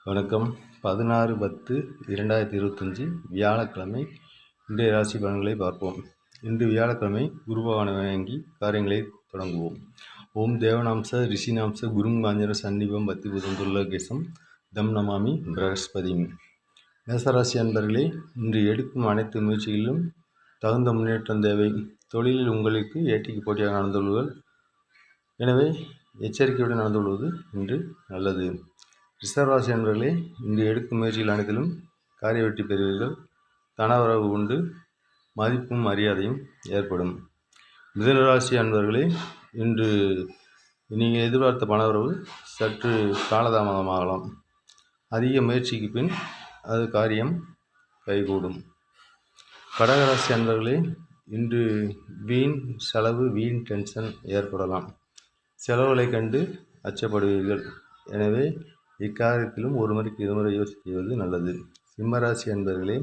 வணக்கம். 16/10/2025 வியாழக்கிழமை. இன்றைய ராசி பலன்களை பார்ப்போம். இன்று வியாழக்கிழமை. குரு பகவானை வணங்கி காரியங்களை தொடங்குவோம். ஓம் தேவநாம்ச ரிஷிநாம்ச குரும் காஞ்சர சன்னிபம் பத்திபூதம் துர்லகேசம் தம் நமாமி பிரகஸ்பதியும். மேசராசி அன்பர்களே, இன்று எடுக்கும் அனைத்து முயற்சிகளிலும் தகுந்த முன்னேற்றம் தேவை. தொழிலில் உங்களுக்கு ஏட்டிக்கு போட்டியாக நடந்து கொள்ளுங்கள். எனவே எச்சரிக்கையுடன் நடந்து கொள்வது இன்று நல்லது. ரிஷபராசி அன்பர்களே, இன்று எடுக்கும் முயற்சிகள் அனைத்திலும் காரிய வெற்றி பெறுவீர்கள். தனவரவு உண்டு, மதிப்பும் மரியாதையும் ஏற்படும். மிதுனராசி அன்பர்களே, இன்று நீங்கள் எதிர்பார்த்த பணவரவு சற்று காலதாமதமாகலாம். அதிக முயற்சிக்கு பின் அது காரியம் கைகூடும். கடகராசி அன்பர்களே, இன்று வீண் செலவு, வீண் டென்ஷன் ஏற்படலாம். செலவுகளை கண்டு அச்சப்படுவீர்கள். எனவே இக்காரியத்திலும் ஒரு முறைக்கு இருமுறை யோசிக்குவது நல்லது. சிம்மராசி அன்பர்களே,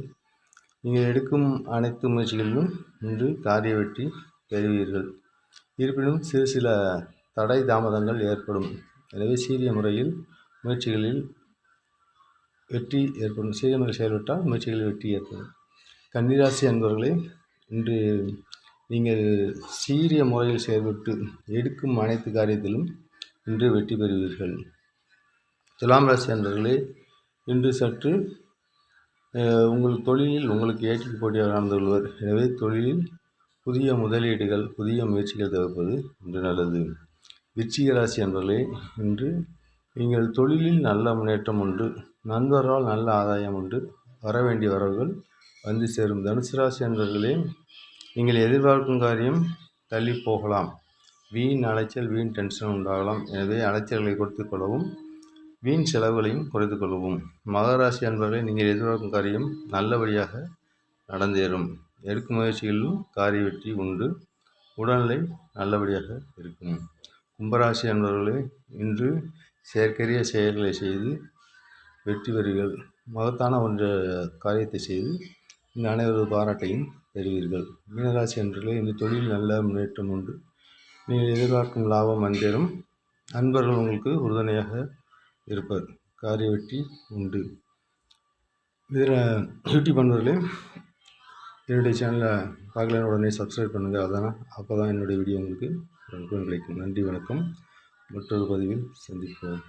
நீங்கள் எடுக்கும் அனைத்து முயற்சிகளிலும் இன்று காரிய வெற்றி பெறுவீர்கள். இருப்பினும் சில தடை தாமதங்கள் ஏற்படும். எனவே சீரிய முறையில் முயற்சிகளில் வெற்றி ஏற்படும். சீரிய முறையில் செயல்பட்டால் முயற்சிகளில் வெற்றி ஏற்படும். கன்னிராசி அன்பர்களே, இன்று நீங்கள் சீரிய முறையில் செயல்பட்டு எடுக்கும் அனைத்து காரியத்திலும் இன்று வெற்றி பெறுவீர்கள். துலாம் ராசி அன்பர்களே, இன்று சற்று உங்கள் தொழிலில் உங்களுக்கு ஏற்றிக்கு போட்டியாக நடந்து கொள்வர். எனவே தொழிலில் புதிய முதலீடுகள், புதிய முயற்சிகள் தவிர்ப்பது இன்று நல்லது. விருச்சிக ராசி அன்பர்களே, இன்று நீங்கள் தொழிலில் நல்ல முன்னேற்றம் உண்டு. நண்பர்களால் நல்ல ஆதாயம் உண்டு. வர வேண்டிய வரவுகள் வந்து சேரும். தனுசு ராசி அன்பர்களே, நீங்கள் எதிர்பார்க்கும் காரியம் தள்ளி போகலாம். வீண் அலைச்சல், வீண் டென்ஷன் உண்டாகலாம். எனவே அலைச்சல்களை கொடுத்து கொள்ளவும், வீண் செலவுகளையும் குறைத்து கொள்ளவும். மகராசி அன்பர்களை, நீங்கள் எதிர்பார்க்கும் காரியம் நல்லபடியாக நடந்தேறும். எடுக்கும் முயற்சிகளிலும் காரிய வெற்றி உண்டு. உடல்நிலை நல்லபடியாக இருக்கும். கும்பராசி அன்பர்களே, இன்று செயற்கரிய செயல்களை செய்து வெற்றி பெறுவீர்கள். மகத்தான ஒன்ற காரியத்தை செய்து இந்த அனைவரது பாராட்டையும் பெறுவீர்கள். மீனராசி அன்பர்களே, இந்த தொழில் நல்ல முன்னேற்றம் உண்டு. நீங்கள் எதிர்பார்க்கும் லாபம் வந்தேறும். நண்பர்கள் உங்களுக்கு உறுதுணையாக இருப்பர். காரிய வெற்றி உண்டு. இதில் யூடியூப் நண்பர்களே, என்னுடைய சேனலை பார்க்கலன்னு உடனே சப்ஸ்கிரைப் பண்ணுங்கள். அப்போ தான் என்னுடைய வீடியோ உங்களுக்கு கிடைக்கும். நன்றி, வணக்கம். மற்றொரு பதிவில் சந்திப்போம்.